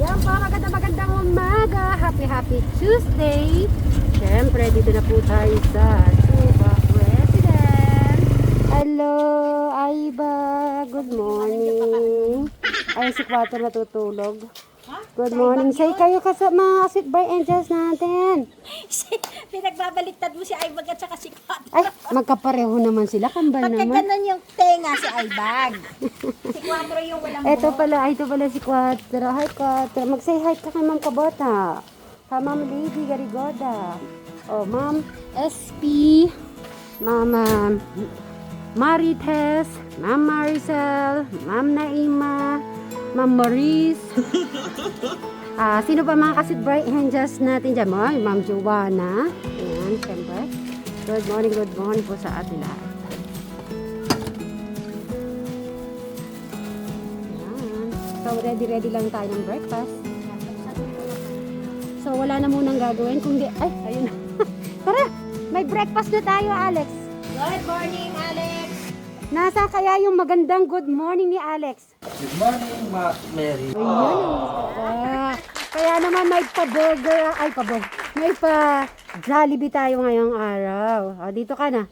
Yan po, magandang umaga. Happy Tuesday. Siyempre, dito na po tayo sa Suba President. Hello, Aiba. Good morning. Ay, si Kwato natutulog. Good morning. Say kayo kasama Sweet Boy Angels natin. Pinagbabaliktad mo si Aibag at saka si Kwat. Ay, magkapareho naman sila. Kambal Pagka naman. ganun yung tenga si Aibag. Si Kwatro yung walang Ito pala si Quatro. Hi, Quatro. Mag-say hi ka kay Ma'am Kabota. Kay Ma'am Lady Garigoda. Oh, Ma'am SP. Ma'am Marites. Ma'am Maricel. Ma'am Naima. Ma'am Maurice. Sino pa mga ka-Sweet Boy Angels natin dyan? Ma'am Joanna. Ayan, siyempre. Good morning po sa atin lahat. So, ready lang tayo ng breakfast. So, wala na munang gagawin. Kung di... Ay, ayun na. Tara! May breakfast na tayo, Alex. Good morning, Alex! Nasa kaya yung magandang good morning ni Alex? Good morning, Mary. Ayun. Kaya naman may pa-burger. Ay, pa-burger. May pa-Jollibee tayo ngayong araw. O, dito ka na.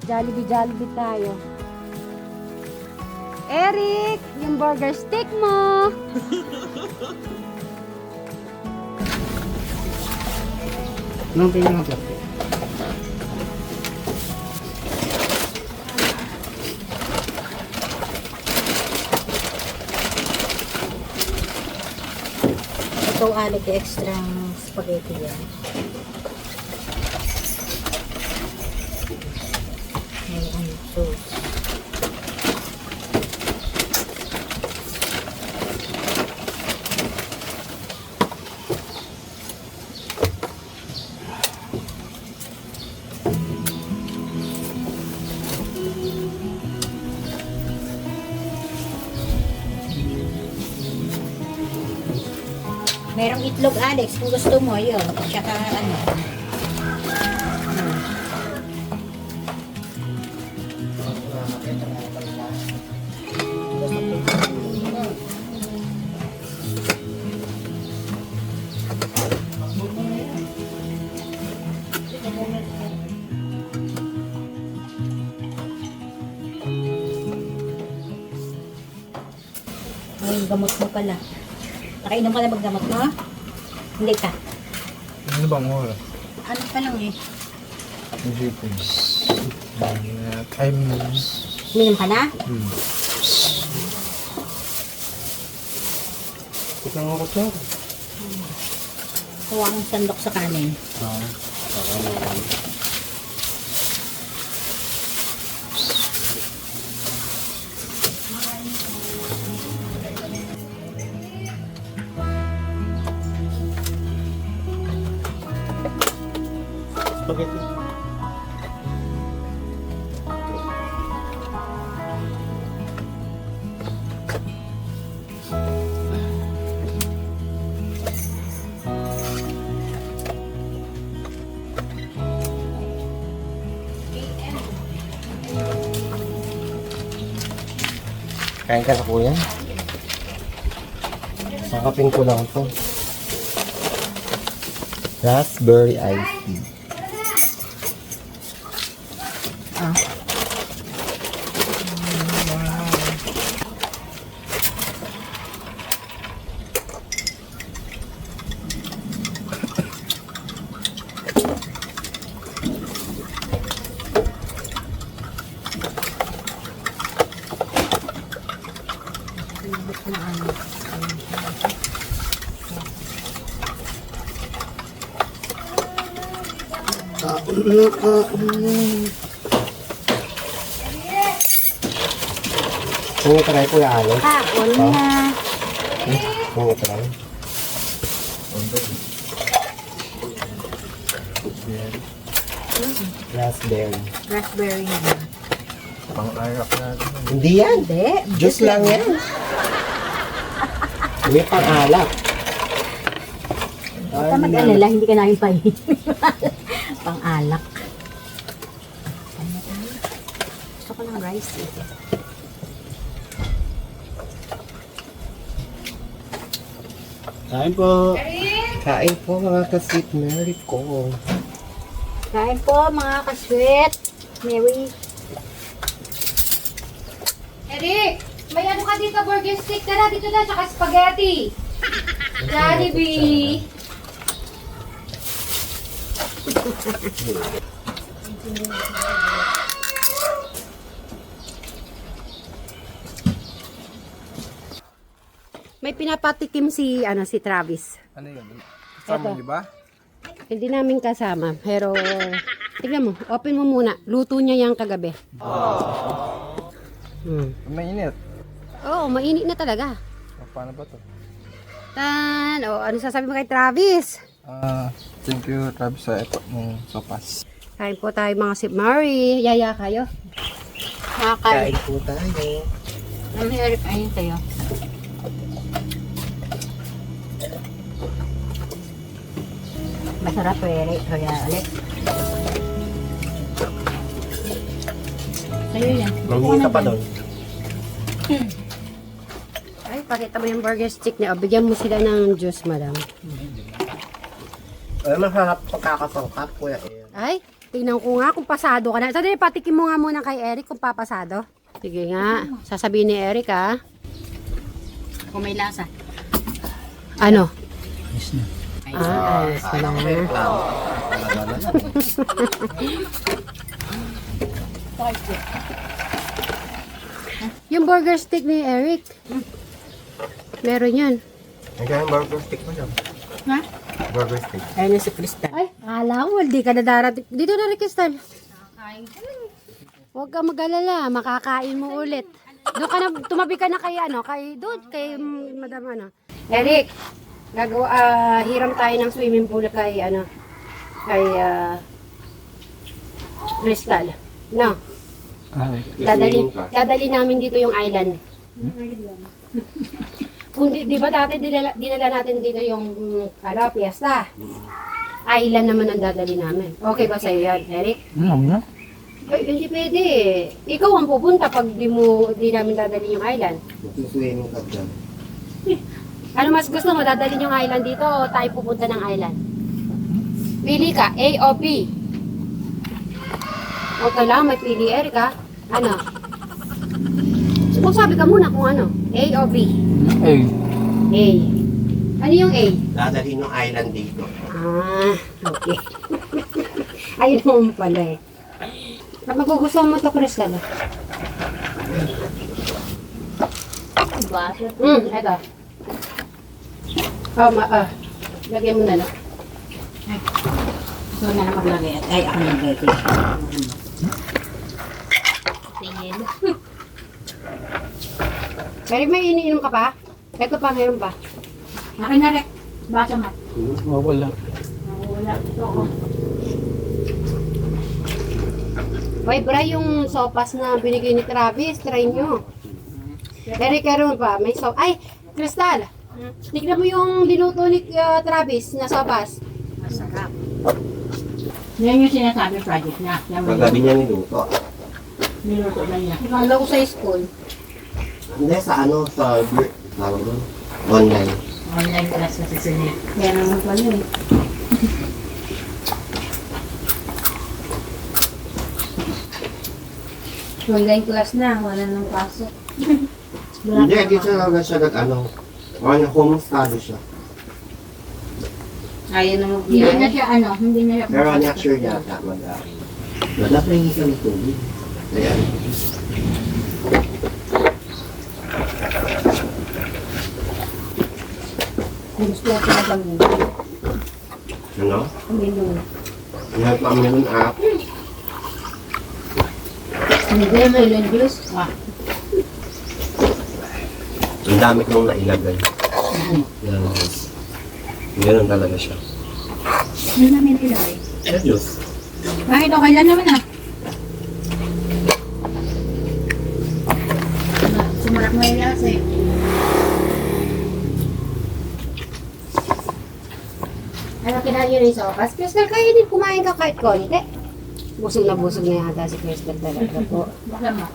Jollibee tayo. Eric, yung burger stick mo. Anong tingin ng plastic? Ito, Alex, extra spaghetti yan. May sauce. Merong itlog, Alex, kung gusto mo, yun. Tsaka ano. Ay, yung gamot mo pala. Nakainom ka na magdamot mo? Hindi ka. Ano bang oras? Ano pa lang eh. Isipin. Time moves. Uminom ka na? Tignan ako siya. Kuha ang sandok sa kanin. Spaghetti. Kain ka na kuya? Sakapin ko lang ito. Raspberry iced tea. Kung try ko yung alo. Kaon na. Kung try. Raspberry. Raspberry na. Pang-arak na. Hindi yan. Hindi. Juice lang yan. May pang-alak. Huwag ka mag-alala, hindi ka namin pahin. Pang-alak. Gusto ko ng rice eh. Kain po. Kain po mga ka-sweet Mary ko. Kain po mga kaswet. Mary. Eric, may ano ka dito, burger stick. Tara, dito na, tsaka spaghetti. Jollibee. May pinapatikim si Travis. Ano yun? Eto. Kasama niyo ba? Hindi namin kasama, pero tignan mo, open mo muna. Luto niya yung kagabi. Mainit. Oo, mainit na talaga. Paano ba to? Ano sasabi mo kay Travis? Thank you Travis sa ito mong sopas. Kain po tayo mga si Mary. Yaya kayo. Kain po tayo. Ano Eric? Ayun tayo. Masarap po Eric. Kaya Alex. Sa'yo yan. Mangingi ka pa doon. Ay, pakita mo yung burger stick niya. O, bigyan mo sila ng juice, madam. Ay, masarap pagkakasangkap, Kuya Air. Ay, tingnan ko nga kung pasado ka na. Sandali, patikim mo nga muna kay Eric kung papasado. Sige nga, sasabihin ni Eric ha. Kung may lasa. Ano? Ayos na. Ayos ka lang. Yung burger stick ni Eric. Meron yan. Nandiyan yung burger stick mo dyan. Ha? Burger stick. Ayun na si Krista. Ay, akala ko, hindi ka na darating. Dito na rin, Crystal. Huwag ka mag-alala, makakain mo ulit. Doon ka na, tumabi ka na kay Madam Eric, hiram tayo ng swimming pool kay Crystal. No, dadali namin dito yung island. Kung di ba dati dinala natin dito yung fiesta. Island naman ang dadali namin. Okay ba sa'yo yan, Eric? Na? Ay, hindi pwede eh. Ikaw ang pupunta pag di namin dadalhin yung island. Magsuswimming ka dyan. Ano mas gusto mo, dadalhin yung island dito o tayo pupunta ng island? Pili ka, A o B. O kailangan may pili, Erika. Ano? Magsabi ka muna kung ano, A o B. Ay. A. Ano yung A? Dadalhin yung island dito. Ah, okay. Ayun mo pala eh. Magugustuhan mo ito, Crystal. Baso. Ito. Lagyan mo na lang. So na maglagay. Ay, ako naglagay. Tingin. Pero may iniinom ka pa? Ito pa, meron pa. Akin na Rick. Baso mo. Wala. Wala. Ito ako. May bra yung sopas na binigay ni Travis. Try nyo. Eric, meron pa. May Ay, Crystal. Tignan mo yung dinuto ni Travis na sopas. Masarap. Yan yung sinasabi project na. Magabi niya niluto. Niluto na niya. Ikala ko sa school. Hindi, sa tawag doon. Online. Online class na sa Sunil. Yan naman pala eh. Online class na. Wala nang pasok. Hindi, dito talaga siya home study siya. Ayaw na Hindi na siya hindi na siya. Pero not sure yata mag-apply siya ng tubig. Ayan. Gusto ko na lang. Ano? Hindi nung. Lahat pa meron app. Hindi may landios. Ang dami kong nailagay. Yan. Ganun talaga siya. Ano namin ilagay? Diyos. Bakit okay lang naman Sumarap mo yung lasa eh. Ano kinain yun yung sopas? Crystal, kayo din kumain ka kahit konti. Busog na yata si Crystal talaga po. Baka mo.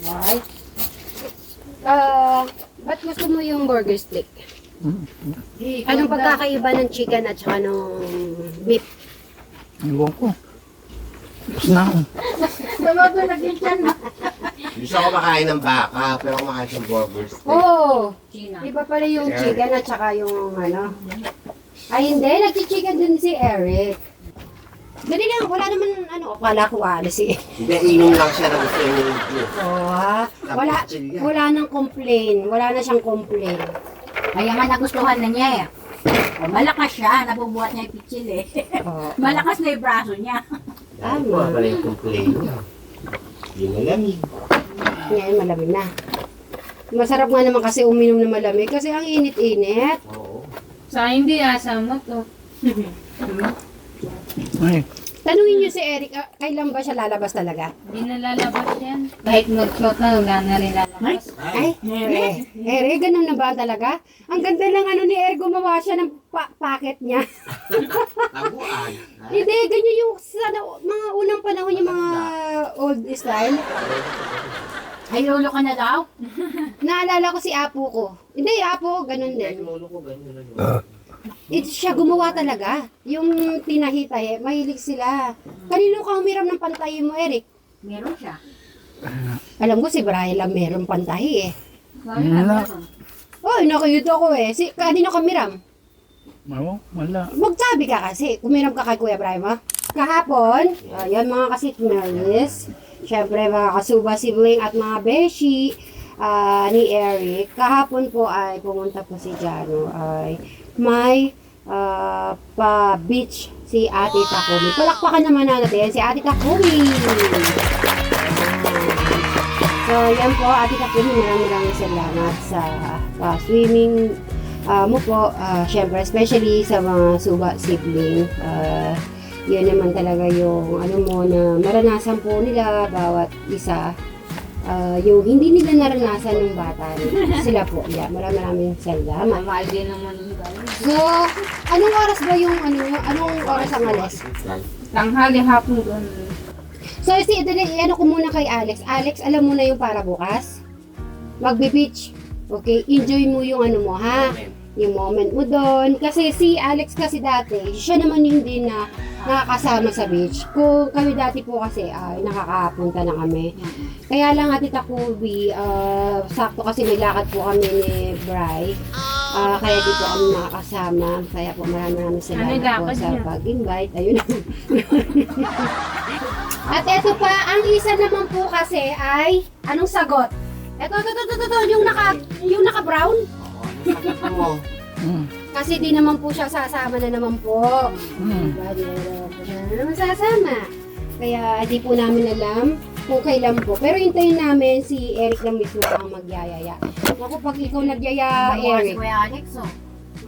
Right? Ba't gusto mo yung burger stick? Anong pagkakaiba ng chicken at saka nung beef? Iwan ko. Tapos na ako. Gusto ko makain ng baka, pero kumakain ng burgers. Oo. China. Iba pala yung chicken at saka yung ano. Ay hindi, nagchichicken din si Eric. Dali lang, wala naman ano, akala ko alis eh. Hindi, inom lang siya na gusto yung Oo ha. Wala nang complain. Wala na siyang complain. Kaya nga nagustuhan na niya eh. O, malakas siya, nabubuhat niya yung pitsil eh. Oo. Malakas na yung braso niya. Tama. Wala yung complain niya. Hindi malamig. Ngayon malamig na. Masarap nga naman kasi uminom na malamig kasi ang init-init. Oo. Sa hindi asam to. Ay, Tanungin niyo si Eric, kailan ba siya lalabas talaga? Hindi na lalabas yan. Kahit mag-shot na, wala na rin lalabas. Ay, Eric, ganun na ba talaga? Ang ganda lang ano ni Eric, gumawa siya ng packet niya. Taguan. Hindi, ganyan yung mga unang panahon yung mga old style. Ay, lolo ka na daw? Naalala ko si Apo ko. Hindi, Apo, ganun din. Lolo ko ganyan. Siya gumawa talaga. Yung tinahitay, mahilig sila. Kanino ka humiram ng pantahi mo, Eric? Meron siya. Alam ko si Brian lang meron pantahi eh. wala. Oh, nakayuto ko eh. Kanino ka humiram? Wala. Magsabi ka kasi, kumiram ka kay Kuya Brian mo. Kahapon, yan mga kasitmelis, syempre mga kasuba sibling at mga beshi ni Eric. Kahapon po ay pumunta po si Jano ay may pa-beach si Ate Takumi. Palakpakan naman natin si Ate Takumi. So, yan po, Ate Takumi, maraming salamat sa swimming mo po. Syempre, especially sa mga suba sibling. Yun naman talaga yung ano mo na maranasan po nila bawat isa. Yung hindi nila naranasan ng bata sila po. Yeah, maraming salamat. Mahal din naman yung gano'n. So, anong oras ba yung anong oras ang alas? Tanghali hapon doon. So, ano ko muna kay Alex. Alex, alam mo na yung para bukas? Magbe-beach. Okay, enjoy mo yung ano mo, ha? Yung moment mo doon. Kasi si Alex kasi dati, siya naman yung din na nakakasama sa beach. Kung kami dati po kasi, nakakapunta na kami. Kaya lang Ate Takubi, sakto kasi may lakad po kami ni Bri. Kaya dito kami nakakasama. Kaya po maraming salamat po lakad sa niya? pag-invite. Ayun. At eto pa, ang isa naman po kasi ay, anong sagot? Eto, yung naka-brown. Ano mo? Kasi di naman po siya sasama na naman po. Diba? Di na naman sasama. Kaya di po namin alam kung kailan po. Pero hintayin namin si Eric lang mismo ang magyayaya. Ako pag ikaw nagyaya, Nakuha si Eric. Kuya Alex, oh.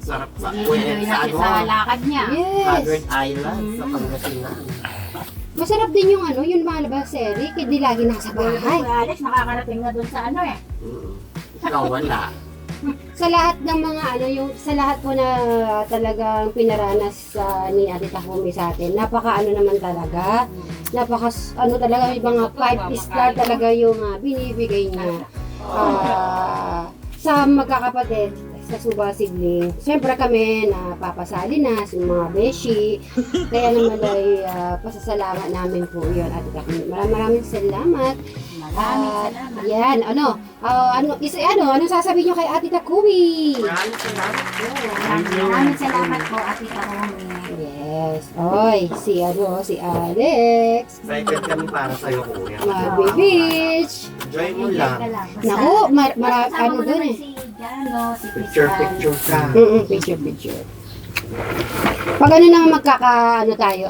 Sarap sa Hindi sa na sa lakad niya. Yes. Hazard Island sa Pangasinan. Masarap din yung yung malabas si Eric. Hindi lagi nasa bahay. Kuya Alex, nakakarating na doon sa ano eh. Ikaw wala. Sa lahat ng mga sa lahat po na talagang pinaranas ni Ate Takumi sa atin, napaka naman talaga. Napaka talaga yung mga 5 star talaga yung binibigay niya sa magkakapatid sa suba sibling. Siyempre kami napapasali na sa mga beshi. Kaya naman ay pasasalamat namin po yun, Ate Takumi. Maraming salamat. Maraming salamat. Yan, anong sasabihin nyo kay Ate Takumi? Maraming salamat po, Ate Takumi. Yes. Oy, si Alex. Excited kami para sa'yo, kuya. Beach. Enjoy mo lang. Naku, Kasama mo dun naman eh. si Jano, si Picture Crystal. ka. Picture. Pag naman tayo,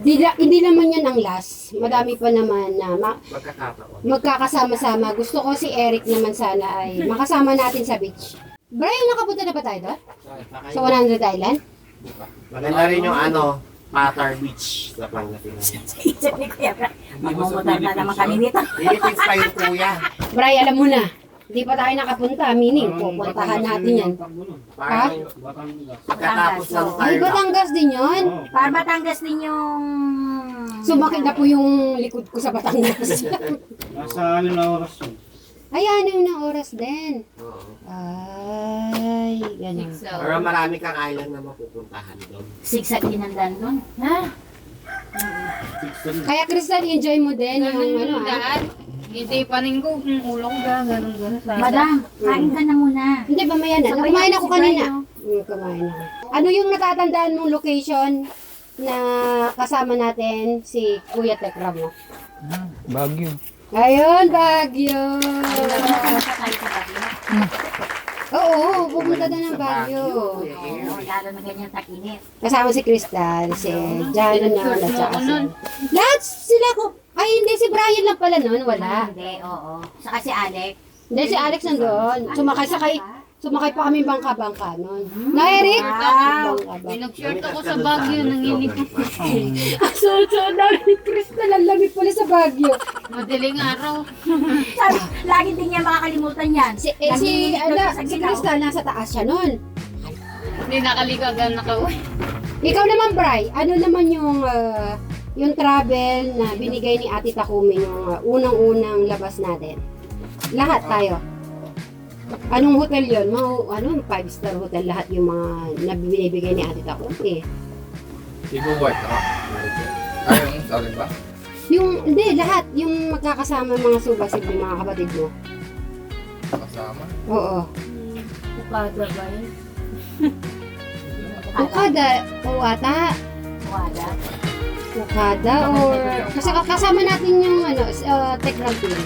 hindi naman yan ang last. Madami pa naman na Magkakataon. magkakasama-sama. Gusto ko si Eric naman sana ay makasama natin sa beach. Brian, nakapunta na ba tayo doon? Sa 100 Island? Maganda rin yung Patar Beach sa Pangasinan. Isip ni Kuya Bra. Mamumutan na naman kami nito. Philippines pa yung kuya. Brian, alam mo na. Hindi pa tayo nakapunta. Meaning, pupuntahan natin yan. Parang pagkatapos ng Ay, Tarlac. Batangas din yun. Para Batangas din yung... Sumakit na po yung likod ko sa Batangas. Nasa 6 na oras yun. Ay, 6 na oras din. Oo. Ay. Tagaytay, gano'n. So, Pero marami kang island na mapupuntahan doon. Sigsag dinandan nun. Ha? Kaya Crystal, enjoy mo din yung ano daan. Hindi pa rin ko kung ulo ko ganun. Madam, kain ka na muna. Hindi, mamaya na. Sabay Kumain na ako si kanina. Brian. Kumain ako. Ano yung natatandaan mong location na kasama natin si Kuya Tekra mo? Baguio. Ayun, Baguio! Kain ka ba? Oo, pupunta na ng Baguio. Oo, lalo na ganyan takinit. Kasama si Crystal, si Jano na, at saka si... Lahat sila ko. Ay, hindi, si Brian lang pala nun, wala. Hindi, oo. Saka si Alex. Hindi, si Alex nandun. Sumakay pa kami bangka-bangka nun. Na, Eric? Bangka-bangka. Pinag-short ako sa Baguio, nanginig ako. So, dami ni Crystal, ang lamig pala sa Baguio. Madaling araw. Sabi, lagi din niya makakalimutan yan. Si Nanginginig Crystal, nasa taas siya nun. Hindi nakaligo agad nakauwi. Ikaw naman, Bri, ano naman yung travel na binigay ni Ate Takumi yung unang-unang labas natin? Lahat tayo. Anong hotel yun? Mga 5-star hotel, lahat yung mga binibigay ni Ate Takumi. Ibo White ako. Ay, yung sa akin ba? Hindi, lahat. Yung magkakasama mga subasid, yung mga kapatid mo. Kasama. Oo. Bukada ba yun? Bukada o ata. Wala. Bukada or... Kasama natin yung Tekram Team.